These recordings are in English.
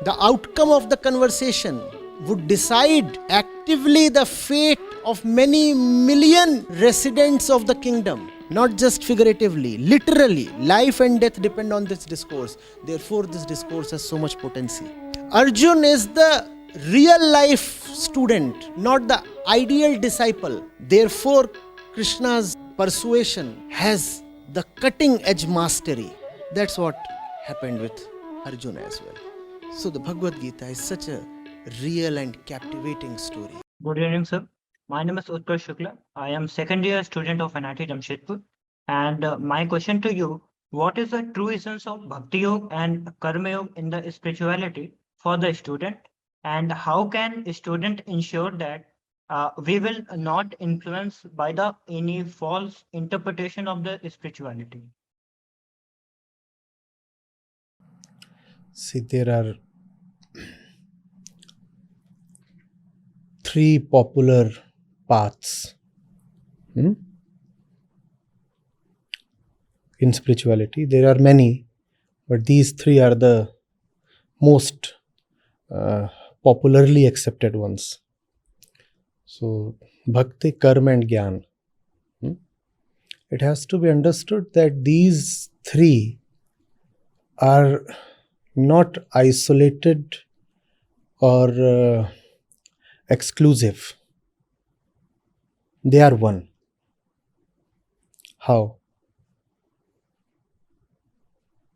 The outcome of the conversation would decide actively the fate of many million residents of the kingdom. Not just figuratively, literally. Life and death depend on this discourse. Therefore, this discourse has so much potency. Arjun is the real life student, not the ideal disciple. Therefore, Krishna's persuasion has the cutting edge mastery. That's what happened with Arjuna as well. So the Bhagavad Gita is such a real and captivating story. Good evening, sir. My name is Utkarsh Shukla. I am second year student of NIT-Jamshedpur. And my question to you, what is the true essence of Bhakti Yoga and Karma Yoga in the spirituality for the student? And how can a student ensure that we will not influence by the any false interpretation of the spirituality? See, there are three popular paths in spirituality. There are many, but these three are the most popularly accepted ones. So, Bhakti, Karma and Gyaan. It has to be understood that these three are not isolated or exclusive. They are one. How?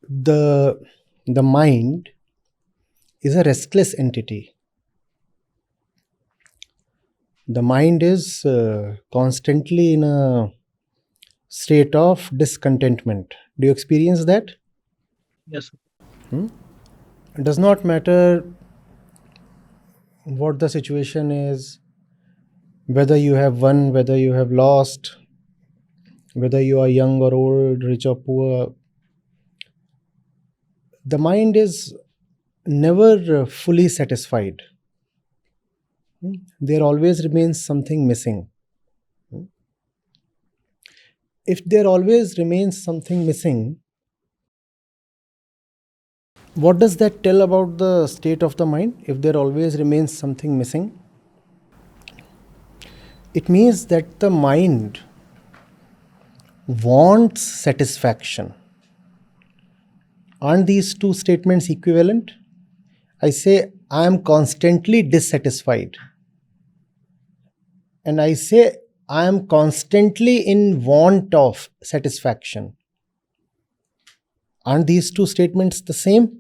The mind is a restless entity. The mind is constantly in a state of discontentment. Do you experience that? Yes. It does not matter what the situation is, whether you have won, whether you have lost, whether you are young or old, rich or poor. The mind is never fully satisfied. There always remains something missing. If there always remains something missing, what does that tell about the state of the mind? If there always remains something missing, it means that the mind wants satisfaction. Aren't these two statements equivalent? I say, I am constantly dissatisfied. And I say, I am constantly in want of satisfaction. Aren't these two statements the same?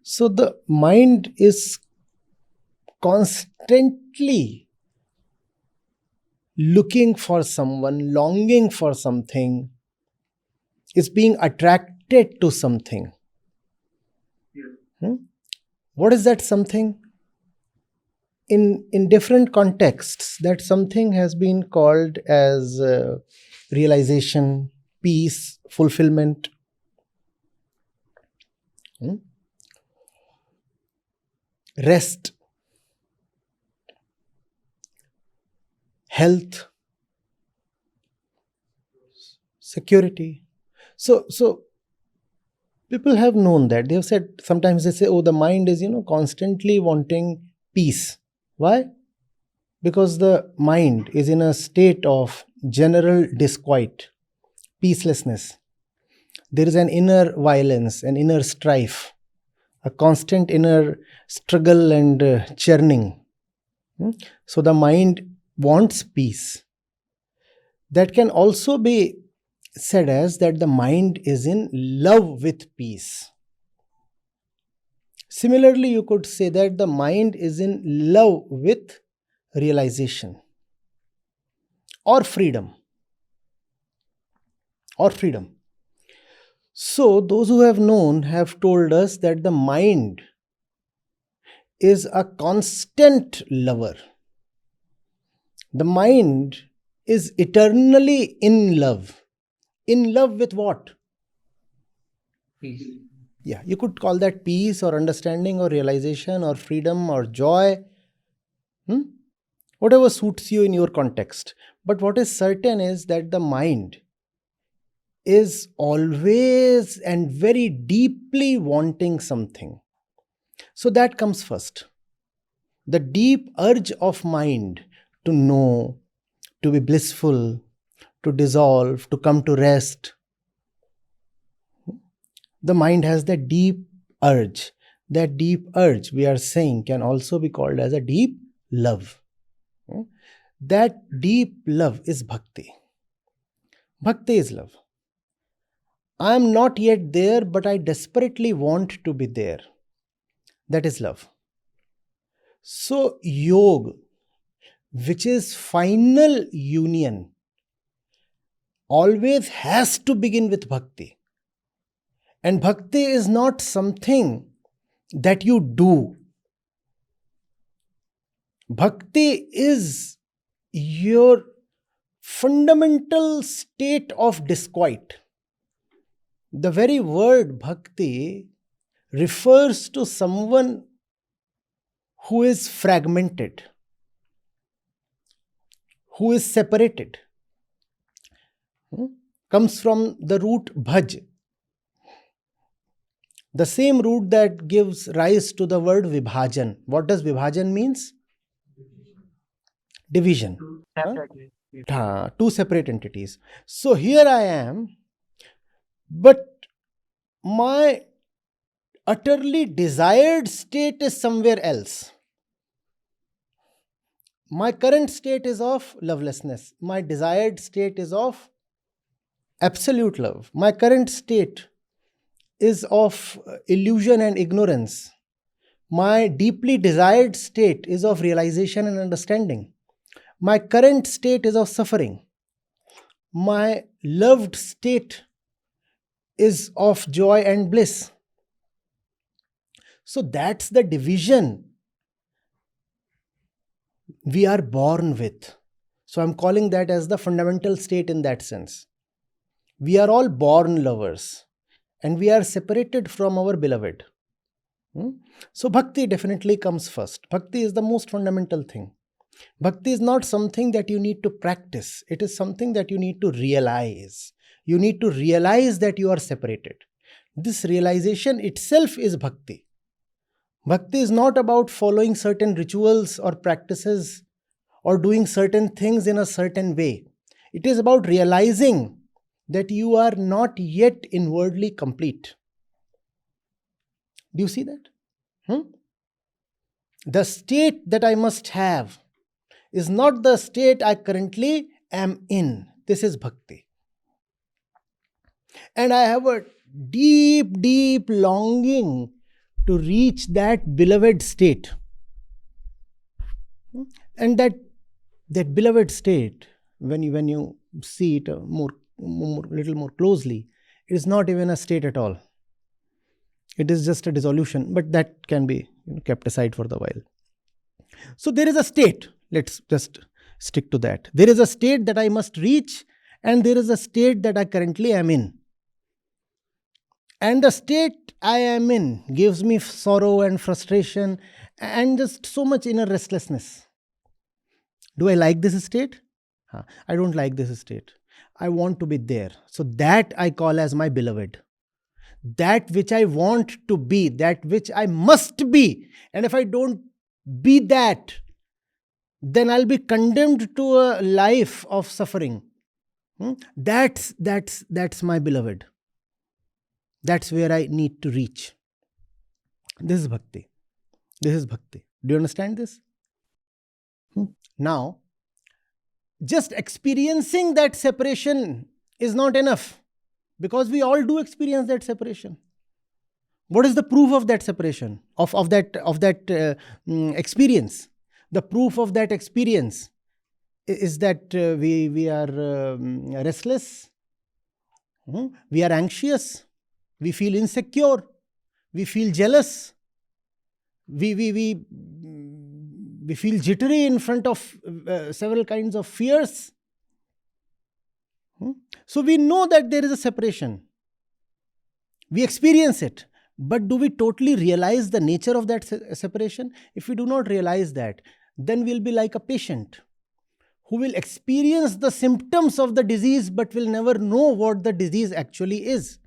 So the mind is constantly looking for someone, longing for something, is being attracted to something. What is that something? In different contexts, that something has been called as realization, peace, fulfillment. Rest, health, security. So people have known that. They have said, sometimes they say, oh, the mind is, constantly wanting peace. Why? Because the mind is in a state of general disquiet, peacelessness. There is an inner violence, an inner strife, a constant inner struggle and churning. So the mind wants peace. That can also be said as that the mind is in love with peace. Similarly, you could say that the mind is in love with realization or freedom. So, those who have known have told us that the mind is a constant lover. The mind is eternally in love. In love with what? Peace. Yeah, you could call that peace or understanding or realization or freedom or joy. Whatever suits you in your context. But what is certain is that the mind is always and very deeply wanting something. So that comes first. The deep urge of mind to know, to be blissful, to dissolve, to come to rest. The mind has that deep urge. That deep urge, we are saying, can also be called as a deep love. That deep love is bhakti. Bhakti is love. I am not yet there, but I desperately want to be there. That is love. So, yoga, which is final union, always has to begin with bhakti. And bhakti is not something that you do. Bhakti is your fundamental state of disquiet. The very word bhakti refers to someone who is fragmented, who is separated. Comes from the root bhaj, the same root that gives rise to the word vibhajan. What does vibhajan means? Division. Separately. Two separate entities. So here I am, but my utterly desired state is somewhere else. My current state is of lovelessness. My desired state is of absolute love. My current state is of illusion and ignorance. My deeply desired state is of realization and understanding. My current state is of suffering. My loved state is of joy and bliss. So that's the division we are born with. So I'm calling that as the fundamental state in that sense. We are all born lovers and we are separated from our beloved. So bhakti definitely comes first. Bhakti is the most fundamental thing. Bhakti is not something that you need to practice. It is something that you need to realize. You need to realize that you are separated. This realization itself is bhakti. Bhakti is not about following certain rituals or practices or doing certain things in a certain way. It is about realizing that you are not yet inwardly complete. Do you see that? The state that I must have is not the state I currently am in. This is bhakti. And I have a deep, deep longing to reach that beloved state. And that beloved state, when you see it little more closely, it is not even a state at all. It is just a dissolution, but that can be kept aside for the while. So there is a state. Let's just stick to that. There is a state that I must reach, and there is a state that I currently am in. And the state I am in gives me sorrow and frustration and just so much inner restlessness. Do I like this state? I don't like this state. I want to be there. So that I call as my beloved. That which I want to be, that which I must be. And if I don't be that, then I'll be condemned to a life of suffering. That's my beloved. That's where I need to reach. This is bhakti. This is bhakti. Do you understand this? Now, just experiencing that separation is not enough, because we all do experience that separation. What is the proof of that separation, of that experience? The proof of that experience is that we are restless, we are anxious, we feel insecure, we feel jealous, we feel jittery in front of several kinds of fears. So we know that there is a separation. We experience it. But do we totally realize the nature of that separation? If we do not realize that, then we'll be like a patient who will experience the symptoms of the disease but will never know what the disease actually is.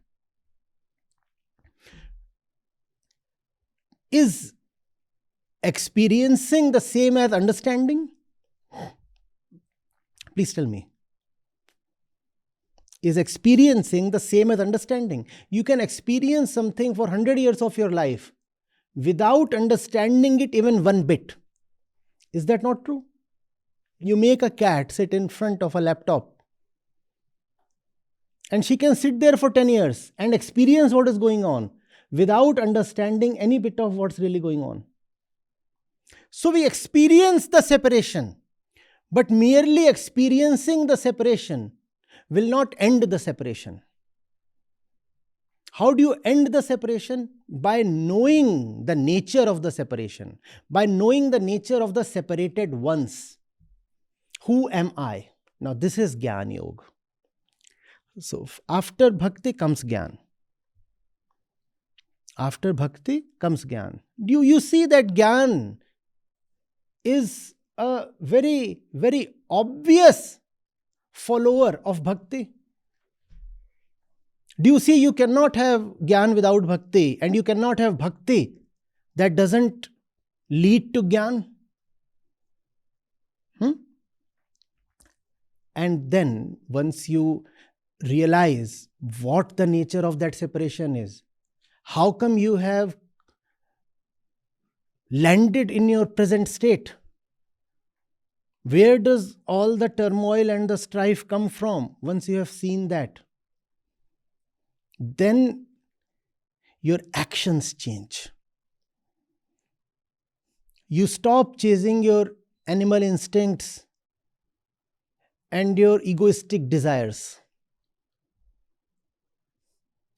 Is experiencing the same as understanding? Please tell me. Is experiencing the same as understanding? You can experience something for 100 years of your life without understanding it even one bit. Is that not true? You make a cat sit in front of a laptop and she can sit there for 10 years and experience what is going on without understanding any bit of what's really going on. So we experience the separation, but merely experiencing the separation will not end the separation. How do you end the separation? By knowing the nature of the separation, by knowing the nature of the separated ones. Who am I? Now this is Gyaan Yoga. So after Bhakti comes Gyaan. After Bhakti comes Gyaan. Do you see that Gyaan is a very, very obvious follower of Bhakti? Do you see you cannot have Gyaan without Bhakti, and you cannot have Bhakti that doesn't lead to Gyaan? And then once you realize what the nature of that separation is, how come you have landed in your present state? Where does all the turmoil and the strife come from? Once you have seen that, then your actions change. You stop chasing your animal instincts and your egoistic desires.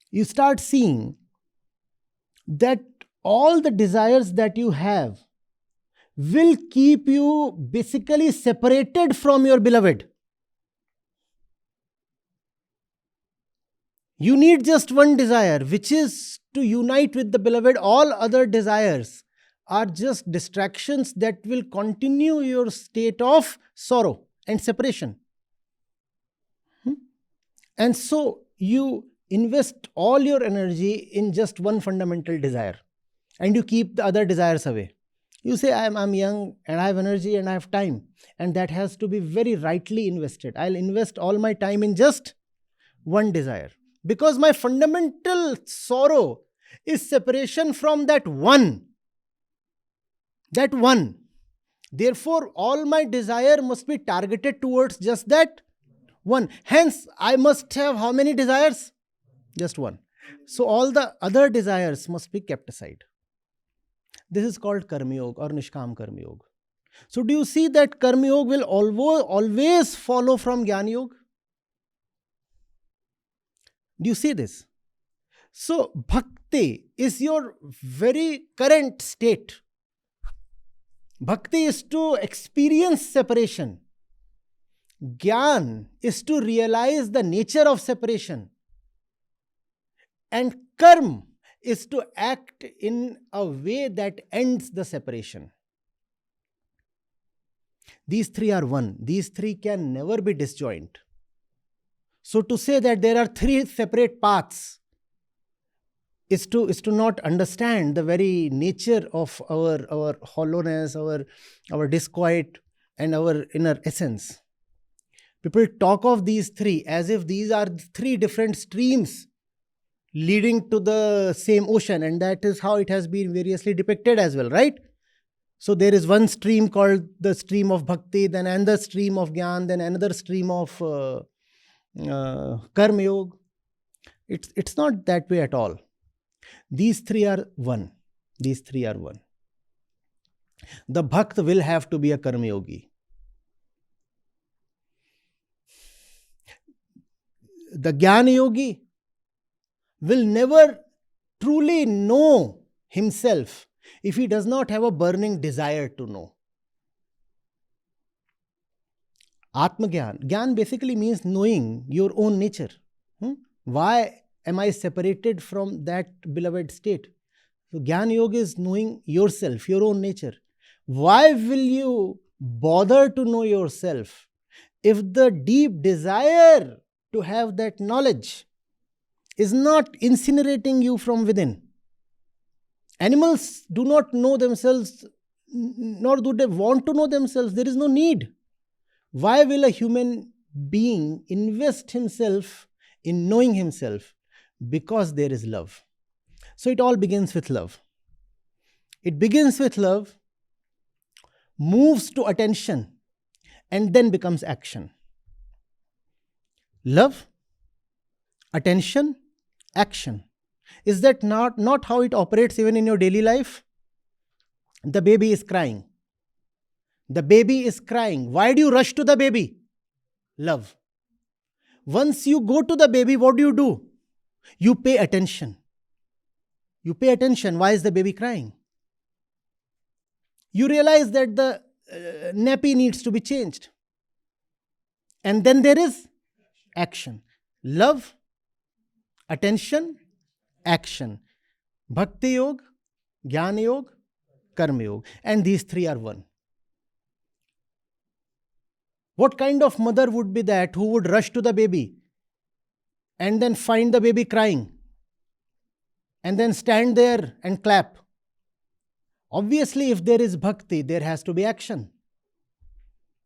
You start seeing that all the desires that you have will keep you basically separated from your beloved. You need just one desire, which is to unite with the beloved. All other desires are just distractions that will continue your state of sorrow and separation. And so you invest all your energy in just one fundamental desire and you keep the other desires away. You say, I'm young and I have energy and I have time, and that has to be very rightly invested. I'll invest all my time in just one desire because my fundamental sorrow is separation from that one. That one. Therefore, all my desire must be targeted towards just that one. Hence, I must have how many desires? Just one. So all the other desires must be kept aside. This is called Karma Yoga or Nishkam Karma Yoga. So do you see that Karma Yoga will always follow from Gyaan Yoga? Do you see this? So Bhakti is your very current state. Bhakti is to experience separation. Gyaan is to realize the nature of separation. And Karma is to act in a way that ends the separation. These three are one. These three can never be disjoint. So to say that there are three separate paths is to not understand the very nature of our hollowness, our disquiet, and our inner essence. People talk of these three as if these are three different streams leading to the same ocean, and that is how it has been variously depicted as well, right? So there is one stream called the stream of Bhakti, then another stream of Gyaan, then another stream of Karma Yoga. It's not that way at all. These three are one. These three are one. The Bhakt will have to be a Karma Yogi. The Gyaan Yogi will never truly know himself if he does not have a burning desire to know. Atma Gyaan. Gyaan basically means knowing your own nature. Why am I separated from that beloved state? So Gyaan Yoga is knowing yourself, your own nature. Why will you bother to know yourself if the deep desire to have that knowledge is not incinerating you from within? Animals do not know themselves, nor do they want to know themselves. There is no need. Why will a human being invest himself in knowing himself? Because there is love. So it all begins with love. It begins with love, moves to attention, and then becomes action. Love, attention, action. Is that not how it operates even in your daily life? The baby is crying. The baby is crying. Why do you rush to the baby? Love. Once you go to the baby, what do? You pay attention. You pay attention. Why is the baby crying? You realize that the nappy needs to be changed. And then there is action. Love, attention, action. Bhakti Yoga, Gyaan Yoga, Karma Yoga. And these three are one. What kind of mother would be that who would rush to the baby and then find the baby crying and then stand there and clap? Obviously, if there is bhakti, there has to be action.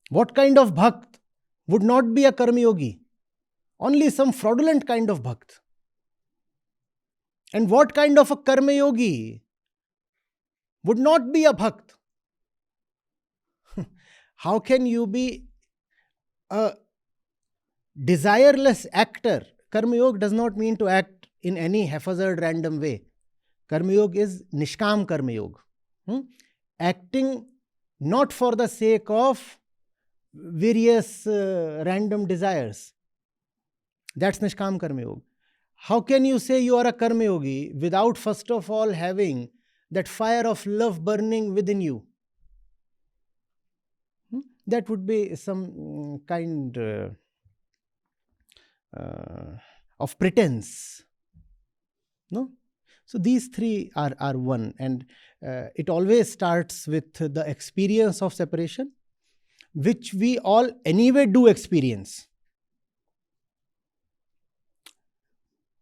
What kind of bhakt would not be a karma yogi? Only some fraudulent kind of bhakt. And what kind of a karma yogi would not be a bhakt? How can you be a desireless actor? Karma yoga does not mean to act in any haphazard random way. Karma yoga is nishkam karma yoga. Acting not for the sake of various random desires. That's nishkam karma yoga. How can you say you are a karma yogi without first of all having that fire of love burning within you? That would be some kind of pretense. No? So these three are one, and it always starts with the experience of separation, which we all anyway do experience.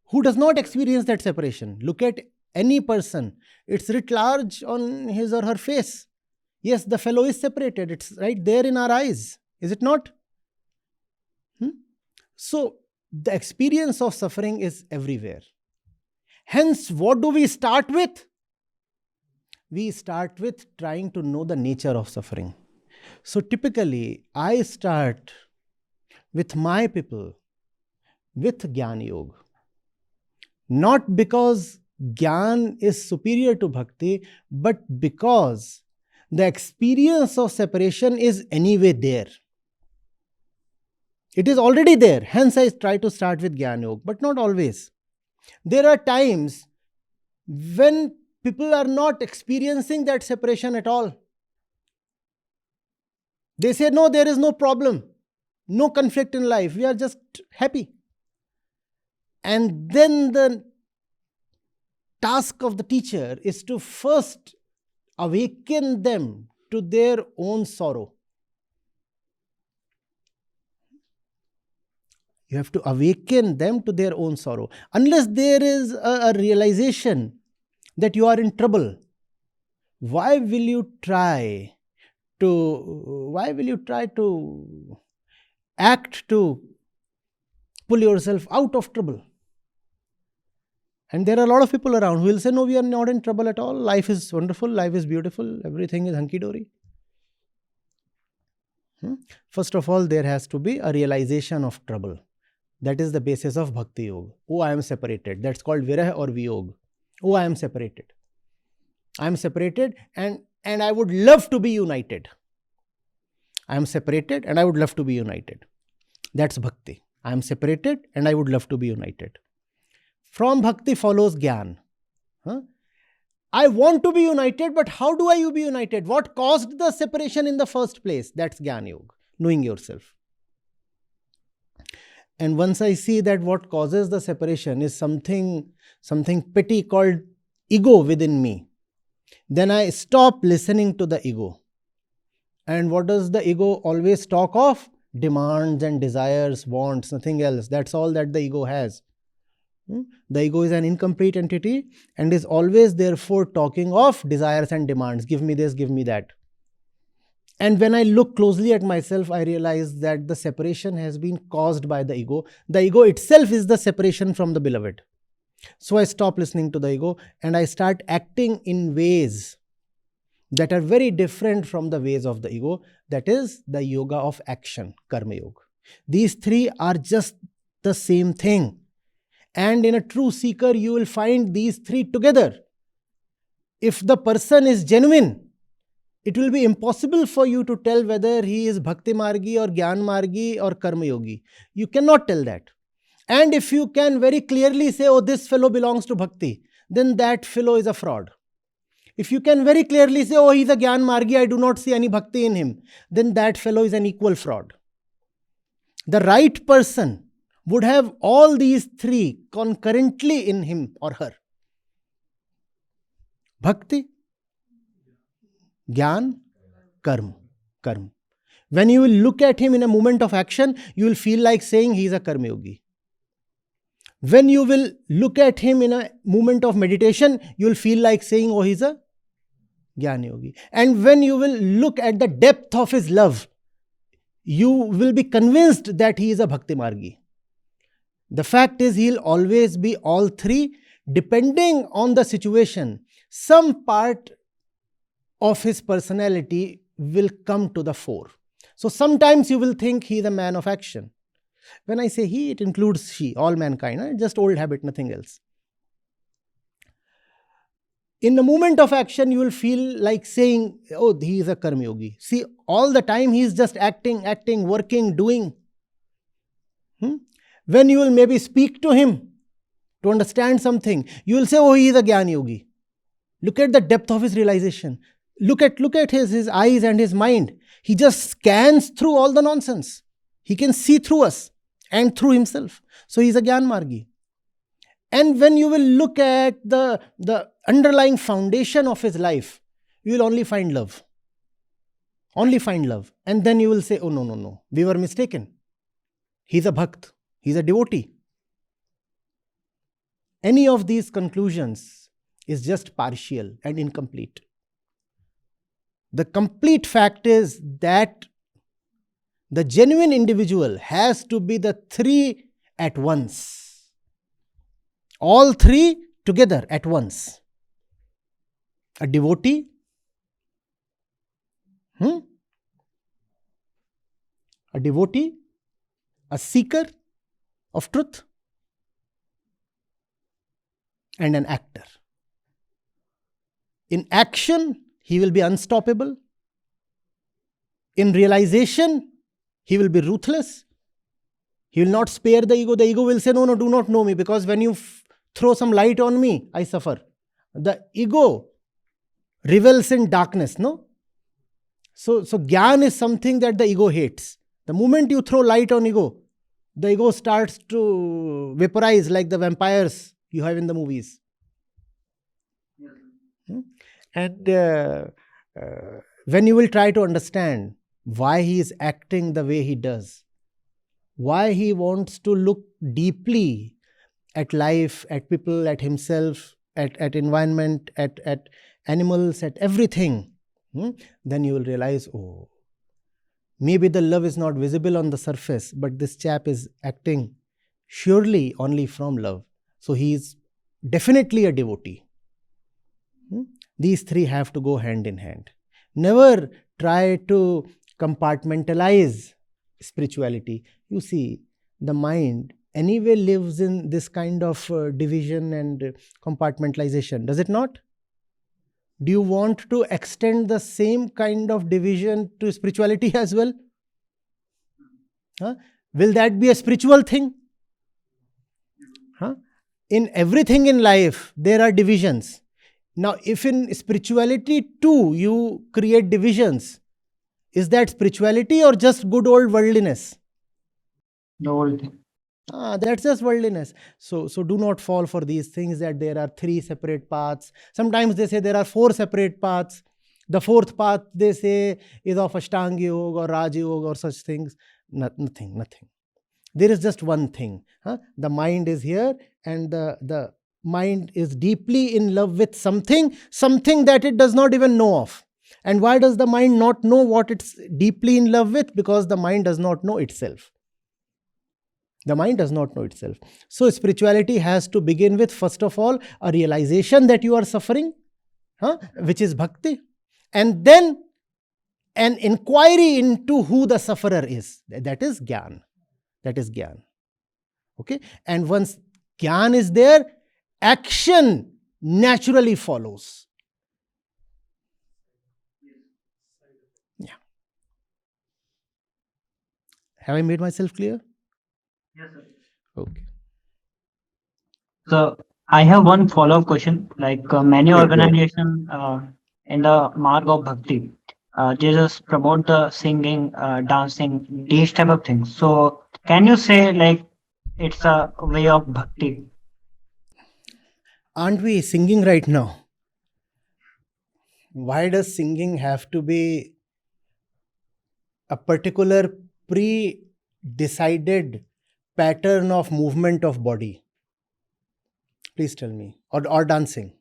Who does not experience that separation? Look at any person. It's writ large on his or her face. Yes, the fellow is separated. It's right there in our eyes. Is it not? So, the experience of suffering is everywhere. Hence, what do we start with? We start with trying to know the nature of suffering. So, typically, I start with my people with Gyaan Yoga. Not because Gyaan is superior to Bhakti, but because the experience of separation is anyway there. It is already there. Hence, I try to start with Gyaan Yoga, but not always. There are times when people are not experiencing that separation at all. They say, no, there is no problem, no conflict in life. We are just happy. And then the task of the teacher is to first awaken them to their own sorrow. You have to awaken them to their own sorrow. Unless there is a realization that you are in trouble, why will you try to act to pull yourself out of trouble? And there are a lot of people around who will say, no, we are not in trouble at all. Life is wonderful. Life is beautiful. Everything is hunky-dory. First of all, there has to be a realization of trouble. That is the basis of Bhakti Yoga. Oh, I am separated. That's called Virah or Viyog. Oh, I am separated. I am separated and I would love to be united. I am separated and I would love to be united. That's Bhakti. I am separated and I would love to be united. From Bhakti follows Gyaan. I want to be united, but how do I be united? What caused the separation in the first place? That's Gyaan Yoga, knowing yourself. And once I see that what causes the separation is something petty called ego within me, then I stop listening to the ego. And what does the ego always talk of? Demands and desires, wants, nothing else. That's all that the ego has. The ego is an incomplete entity and is always therefore talking of desires and demands. Give me this, give me that. And when I look closely at myself, I realize that the separation has been caused by the ego. The ego itself is the separation from the beloved. So I stop listening to the ego and I start acting in ways that are very different from the ways of the ego. That is the yoga of action, karma yoga. These three are just the same thing. And in a true seeker, you will find these three together. If the person is genuine, it will be impossible for you to tell whether he is Bhakti Margi or Gyaan Margi or Karma Yogi. You cannot tell that. And if you can very clearly say, oh, this fellow belongs to Bhakti, then that fellow is a fraud. If you can very clearly say, oh, he's a Gyaan Margi, I do not see any Bhakti in him, then that fellow is an equal fraud. The right person would have all these three concurrently in him or her. Bhakti, Gyaan, Karma. When you will look at him in a moment of action, you will feel like saying he is a Karma Yogi. When you will look at him in a moment of meditation, you will feel like saying, oh, he's a Gyaan Yogi. And when you will look at the depth of his love, you will be convinced that he is a Bhakti Margi. The fact is, he'll always be all three, depending on the situation. Some part of his personality will come to the fore. So sometimes you will think he is a man of action. When I say he, it includes she, all mankind, just old habit, nothing else. In the moment of action, you will feel like saying, oh, he is a Karma Yogi. See, all the time he is just acting, working, doing. When you will maybe speak to him to understand something, you will say, oh, he is a Gyaan Yogi. Look at the depth of his realization. Look at his eyes and his mind. He just scans through all the nonsense. He can see through us and through himself. So he is a Gyaan Margi. And when you will look at the underlying foundation of his life, you will only find love. Only find love. And then you will say, oh, no, we were mistaken. He's a Bhakt. He's a devotee. Any of these conclusions is just partial and incomplete. The complete fact is that the genuine individual has to be the three at once. All three together at once. A devotee, a seeker of truth, and an actor. In action, he will be unstoppable. In realization, he will be ruthless. He will not spare the ego. The ego will say, no, do not know me, because when you throw some light on me, I suffer. The ego revels in darkness, no? So Gyaan is something that the ego hates. The moment you throw light on ego, the ego starts to vaporize like the vampires you have in the movies. And when you will try to understand why he is acting the way he does, why he wants to look deeply at life, at people, at himself, at environment, at animals, at everything, then you will realize, oh, maybe the love is not visible on the surface, but this chap is acting surely only from love. So he is definitely a devotee. These three have to go hand in hand. Never try to compartmentalize spirituality. You see, the mind anyway lives in this kind of division and compartmentalization, does it not? Do you want to extend the same kind of division to spirituality as well? Will that be a spiritual thing? In everything in life, there are divisions. Now, if in spirituality too you create divisions, is that spirituality or just good old worldliness? The old thing. That's just worldliness. So do not fall for these things that there are three separate paths. Sometimes they say there are four separate paths. The fourth path, they say, is of Ashtanga Yoga or Raj Yoga or such things. Nothing. There is just one thing. The mind is here and the mind is deeply in love with something that it does not even know of. And why does the mind not know what it's deeply in love with? Because the mind does not know itself. The mind does not know itself. So spirituality has to begin with, first of all, a realization that you are suffering, which is bhakti, and then an inquiry into who the sufferer is. That is Gyaan. That is Gyaan. Okay? And once Gyaan is there, action naturally follows. Yeah. Have I made myself clear? Yes, sir. Okay. So I have one follow-up question. Like many Go ahead. organizations in the mark of bhakti, they just promote the singing, dancing, these type of things. So can you say like it's a way of bhakti? Aren't we singing right now? Why does singing have to be a particular pre-decided pattern of movement of body? Please tell me. Or dancing.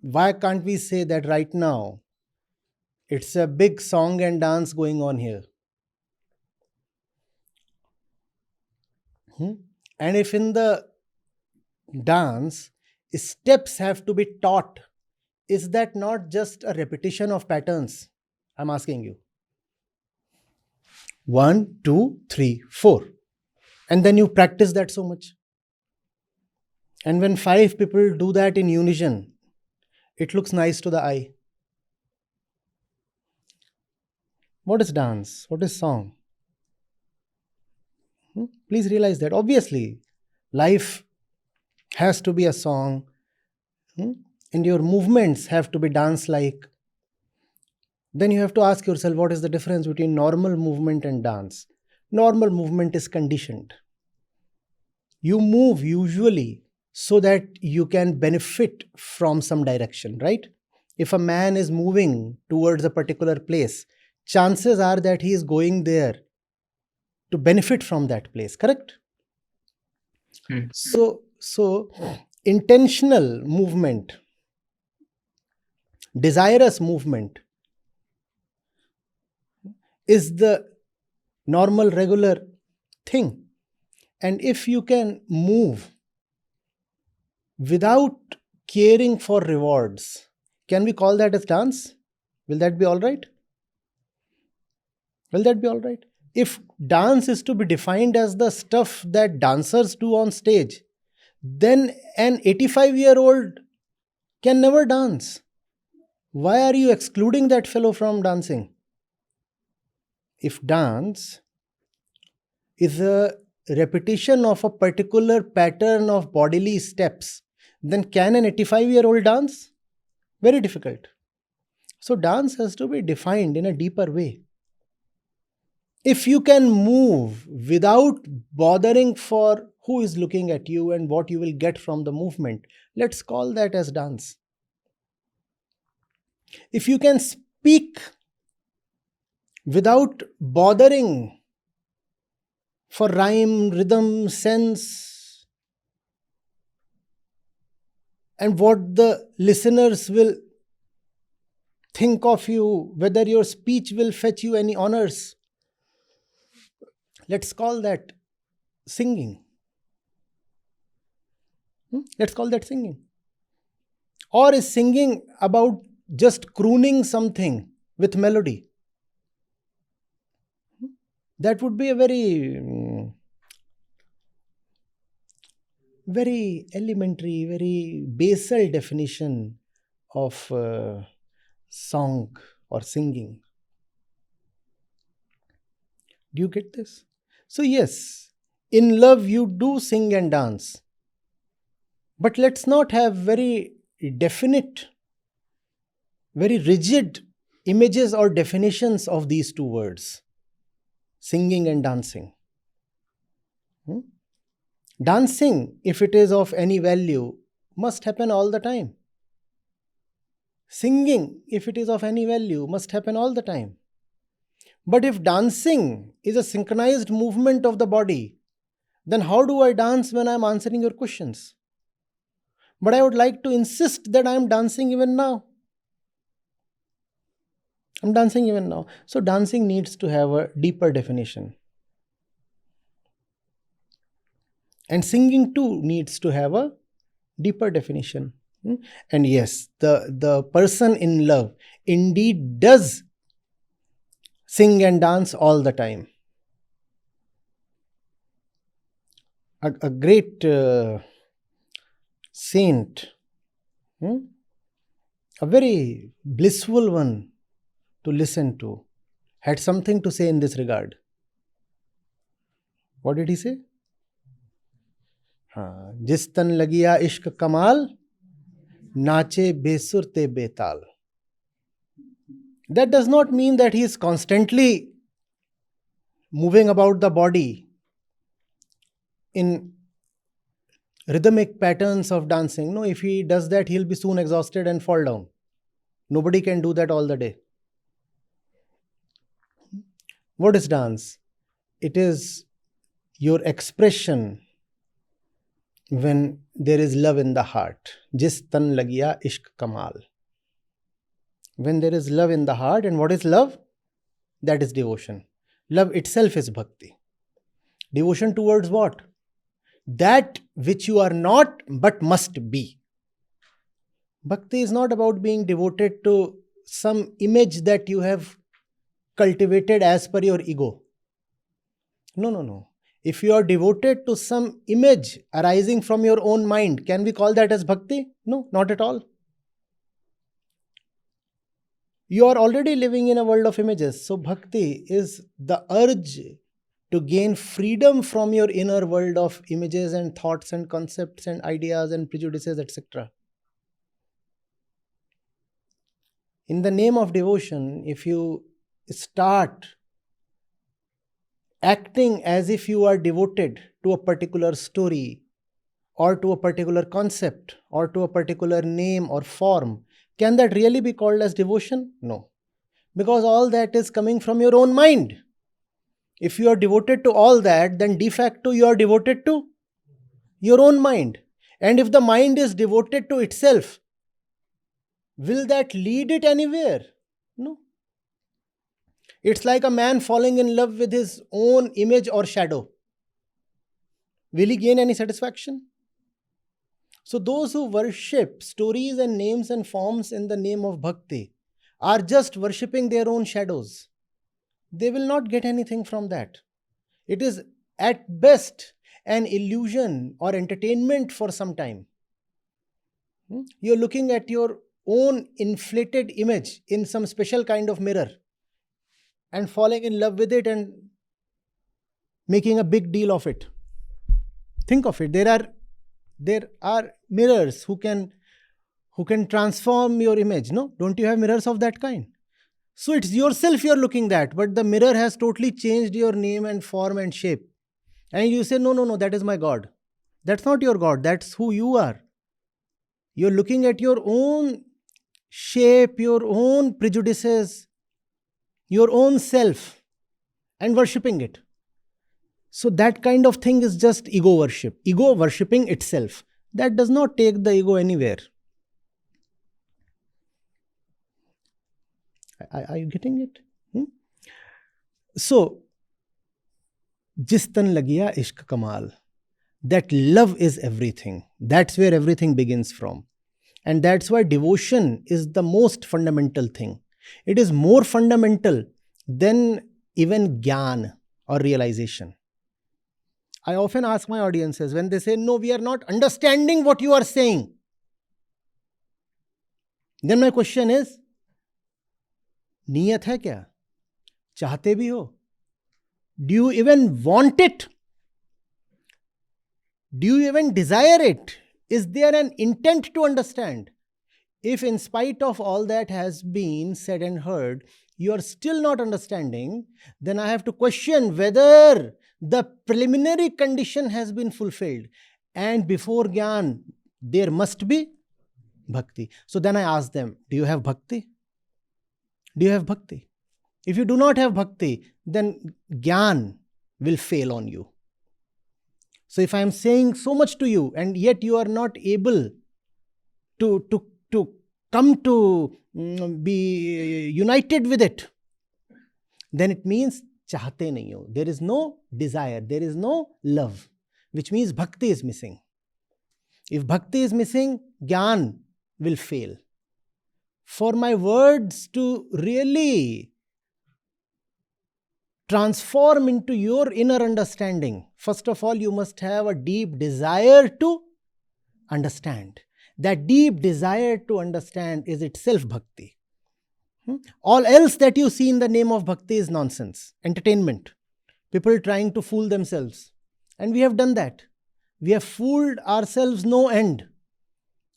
Why can't we say that right now it's a big song and dance going on here? And if in the dance steps have to be taught, is that not just a repetition of patterns? I'm asking you. 1, 2, 3, 4. And then you practice that so much. And when 5 people do that in unison, it looks nice to the eye. What is dance? What is song? Please realize that. Obviously, life has to be a song, and your movements have to be dance-like. Then you have to ask yourself, what is the difference between normal movement and dance? Normal movement is conditioned. You move usually so that you can benefit from some direction, right? If a man is moving towards a particular place, chances are that he is going there to benefit from that place, correct? So intentional movement, desirous movement is the normal, regular thing. And if you can move without caring for rewards, can we call that as dance? Will that be all right? Will that be all right? If dance is to be defined as the stuff that dancers do on stage, then an 85-year-old can never dance. Why are you excluding that fellow from dancing? If dance is a repetition of a particular pattern of bodily steps, then can an 85-year-old dance? Very difficult. So dance has to be defined in a deeper way. If you can move without bothering for who is looking at you and what you will get from the movement, let's call that as dance. If you can speak without bothering for rhyme, rhythm, sense, and what the listeners will think of you, whether your speech will fetch you any honors, let's call that singing. Let's call that singing. Or is singing about just crooning something with melody? That would be a very elementary, very basal definition of song or singing. Do you get this? So yes, in love you do sing and dance. But let's not have very definite, very rigid images or definitions of these two words, singing and dancing. Dancing, if it is of any value, must happen all the time. Singing, if it is of any value, must happen all the time. But if dancing is a synchronized movement of the body, then how do I dance when I am answering your questions? But I would like to insist that I am dancing even now. I'm dancing even now. So dancing needs to have a deeper definition. And singing too needs to have a deeper definition. And yes, the person in love indeed does sing and dance all the time. A great saint, a very blissful one to listen to, had something to say in this regard. What did he say? जिस तन लगिया इश्क कमाल नाचे बेसुर ते बेताल. That does not mean that he is constantly moving about the body in rhythmic patterns of dancing. No, if he does that, he'll be soon exhausted and fall down. Nobody can do that all the day. What is dance? It is your expression when there is love in the heart. Jis tan lagiya ishq kamal. When there is love in the heart, and what is love? That is devotion. Love itself is bhakti. Devotion towards what? That which you are not but must be. Bhakti is not about being devoted to some image that you have cultivated as per your ego. No. If you are devoted to some image arising from your own mind, can we call that as bhakti? No, not at all. You are already living in a world of images. So bhakti is the urge to gain freedom from your inner world of images and thoughts and concepts and ideas and prejudices, etc. In the name of devotion, if you start acting as if you are devoted to a particular story or to a particular concept or to a particular name or form, can that really be called as devotion? No. Because all that is coming from your own mind. If you are devoted to all that, then de facto you are devoted to your own mind. And if the mind is devoted to itself, will that lead it anywhere? No. It's like a man falling in love with his own image or shadow. Will he gain any satisfaction? So those who worship stories and names and forms in the name of bhakti are just worshipping their own shadows. They will not get anything from that. It is at best an illusion or entertainment for some time. You're looking at your own inflated image in some special kind of mirror and falling in love with it and making a big deal of it. Think of it. There are mirrors who can transform your image. No? Don't you have mirrors of that kind? So it's yourself you're looking at, but the mirror has totally changed your name and form and shape. And you say, no, that is my God. That's not your God. That's who you are. You're looking at your own shape, your own prejudices, your own self, and worshipping it. So that kind of thing is just ego worship. Ego worshipping itself. That does not take the ego anywhere. Are you getting it? So, jis tan lagiya ishq kamal. That love is everything. That's where everything begins from. And that's why devotion is the most fundamental thing. It is more fundamental than even Gyaan or realization. I often ask my audiences when they say, no, we are not understanding what you are saying. Then my question is, niyat hai kya? Chahte bhi ho? Do you even want it? Do you even desire it? Is there an intent to understand? If in spite of all that has been said and heard, you are still not understanding, then I have to question whether the preliminary condition has been fulfilled. And before Gyaan, there must be bhakti. So then I ask them, do you have bhakti? Do you have bhakti? If you do not have bhakti, then Gyaan will fail on you. So if I am saying so much to you and yet you are not able to come to be united with it, then it means chahte nahi ho. There is no desire, there is no love, which means bhakti is missing. If bhakti is missing, Gyaan will fail. For my words to really transform into your inner understanding, first of all, you must have a deep desire to understand. That deep desire to understand is itself bhakti. All else that you see in the name of bhakti is nonsense, entertainment, people trying to fool themselves. And we have done that. We have fooled ourselves no end.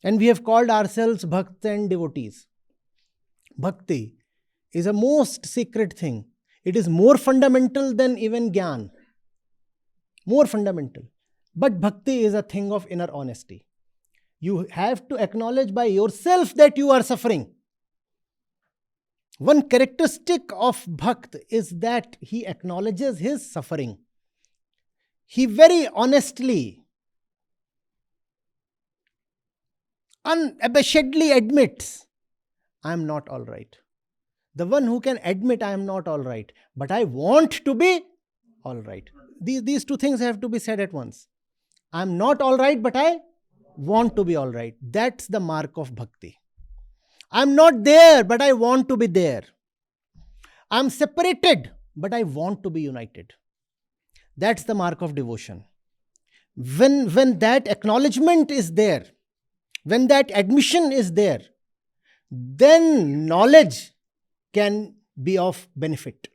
And we have called ourselves bhakts and devotees. Bhakti is a most sacred thing. It is more fundamental than even Gyaan. More fundamental. But bhakti is a thing of inner honesty. You have to acknowledge by yourself that you are suffering. One characteristic of Bhakt is that he acknowledges his suffering. He very honestly, unabashedly admits, I am not all right. The one who can admit I am not all right, but I want to be all right. These two things have to be said at once. I am not all right, but I want to be all right. That's the mark of bhakti. I'm not there, but I want to be there. I'm separated, but I want to be united. That's the mark of devotion. When that acknowledgement is there, when that admission is there, then knowledge can be of benefit.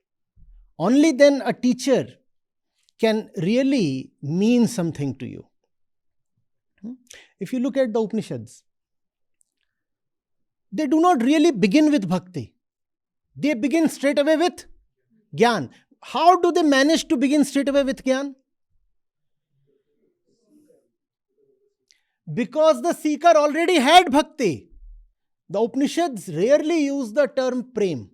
Only then a teacher can really mean something to you. If you look at the Upanishads, they do not really begin with bhakti. They begin straight away with Gyaan. How do they manage to begin straight away with Gyaan? Because the seeker already had bhakti. The Upanishads rarely use the term prem.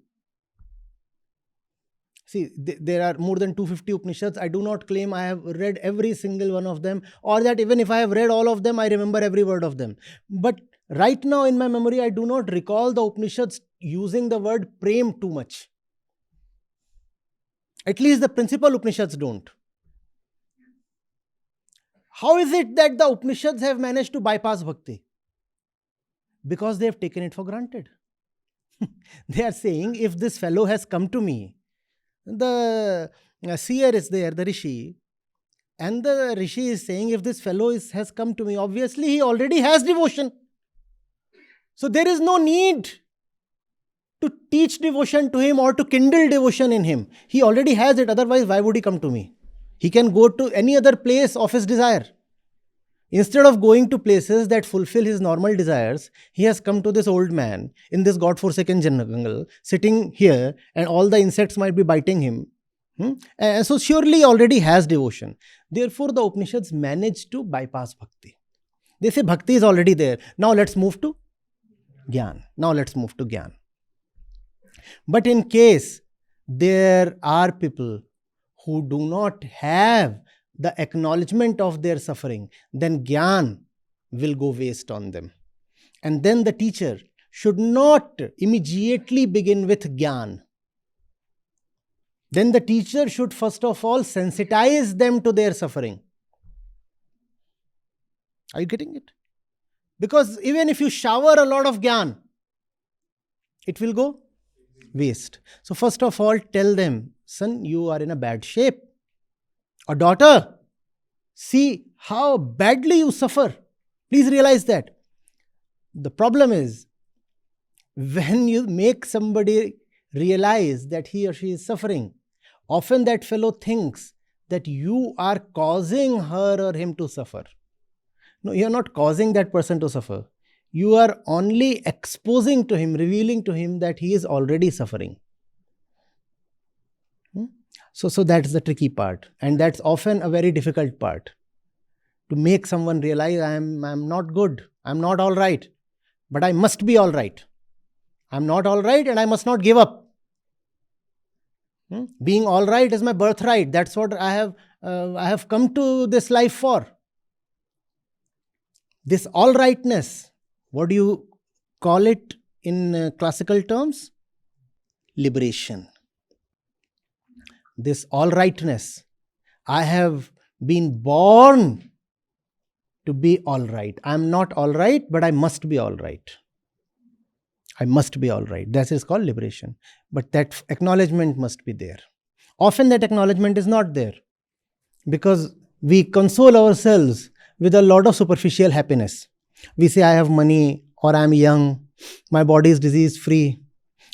See, there are more than 250 Upanishads. I do not claim I have read every single one of them, or that even if I have read all of them, I remember every word of them. But right now in my memory, I do not recall the Upanishads using the word prem too much. At least the principal Upanishads don't. How is it that the Upanishads have managed to bypass bhakti? Because they have taken it for granted. They are saying, if this fellow has come to me, the seer is there, the Rishi, and the Rishi is saying, if this fellow has come to me, obviously he already has devotion. So there is no need to teach devotion to him or to kindle devotion in him. He already has it, otherwise why would he come to me? He can go to any other place of his desire. Instead of going to places that fulfill his normal desires, he has come to this old man in this God-forsaken jungle, sitting here, and all the insects might be biting him. And so surely he already has devotion. Therefore, the Upanishads manage to bypass bhakti. They say bhakti is already there. Now let's move to Gyaan. But in case there are people who do not have the acknowledgement of their suffering, then Gyaan will go waste on them. And then the teacher should not immediately begin with Gyaan. Then the teacher should first of all sensitize them to their suffering. Are you getting it? Because even if you shower a lot of Gyaan, it will go waste. So first of all, tell them, son, you are in a bad shape. Or daughter, see how badly you suffer. Please realize that. The problem is, when you make somebody realize that he or she is suffering, often that fellow thinks that you are causing her or him to suffer. No, you are not causing that person to suffer. You are only exposing to him, revealing to him that he is already suffering. So that's the tricky part, and that's often a very difficult part. To make someone realize I'm not good, I'm not all right, but I must be all right. I'm not all right and I must not give up. Being all right is my birthright. That's what I have I have come to this life for. This all rightness, what do you call it in classical terms? Liberation. This all rightness, I have been born to be all right. I am not all right, but I must be all right. I must be all right. That is called liberation. But that acknowledgement must be there. Often that acknowledgement is not there because we console ourselves with a lot of superficial happiness. We say, I have money, or I am young, my body is disease free,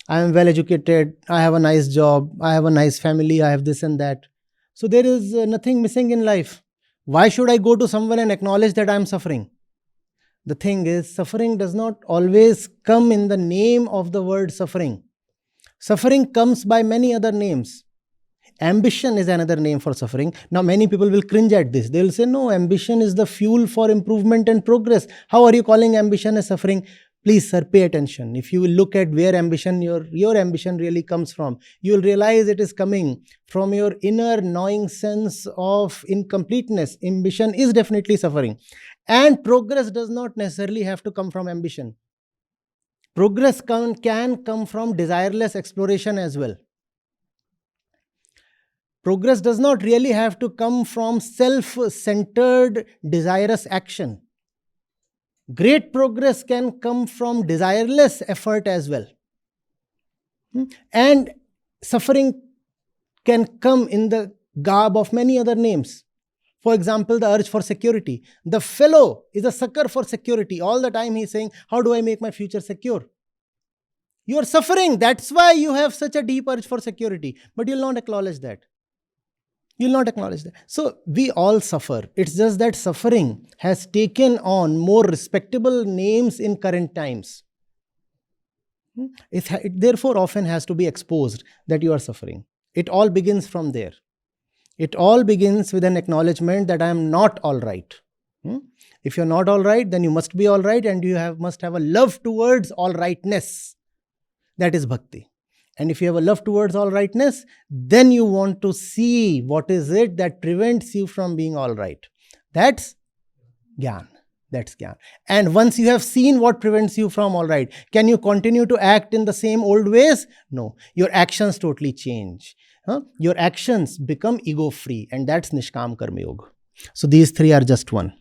I am well educated, I have a nice job, I have a nice family, I have this and that. So there is nothing missing in life. Why should I go to someone and acknowledge that I am suffering? The thing is, suffering does not always come in the name of the word suffering. Suffering comes by many other names. Ambition is another name for suffering. Now, many people will cringe at this. They will say, no, ambition is the fuel for improvement and progress. How are you calling ambition as suffering? Please, sir, pay attention. If you will look at where ambition, your ambition really comes from, you will realize it is coming from your inner gnawing sense of incompleteness. Ambition is definitely suffering. And progress does not necessarily have to come from ambition. Progress can come from desireless exploration as well. Progress does not really have to come from self-centered, desirous action. Great progress can come from desireless effort as well. And suffering can come in the garb of many other names. For example, the urge for security. The fellow is a sucker for security. All the time he's saying, how do I make my future secure? You are suffering. That's why you have such a deep urge for security. But you'll not acknowledge that. You'll not acknowledge that. So we all suffer. It's just that suffering has taken on more respectable names in current times. It therefore often has to be exposed that you are suffering. It all begins from there. It all begins with an acknowledgement that I am not all right. If you're not all right, then you must be all right, and you must have a love towards all rightness. That is bhakti. And if you have a love towards all rightness, then you want to see what is it that prevents you from being all right. That's Gyaan. That's Gyaan. And once you have seen what prevents you from all right, can you continue to act in the same old ways? No. Your actions totally change. Your actions become ego-free, and that's Nishkam Karma Yoga. So these three are just one.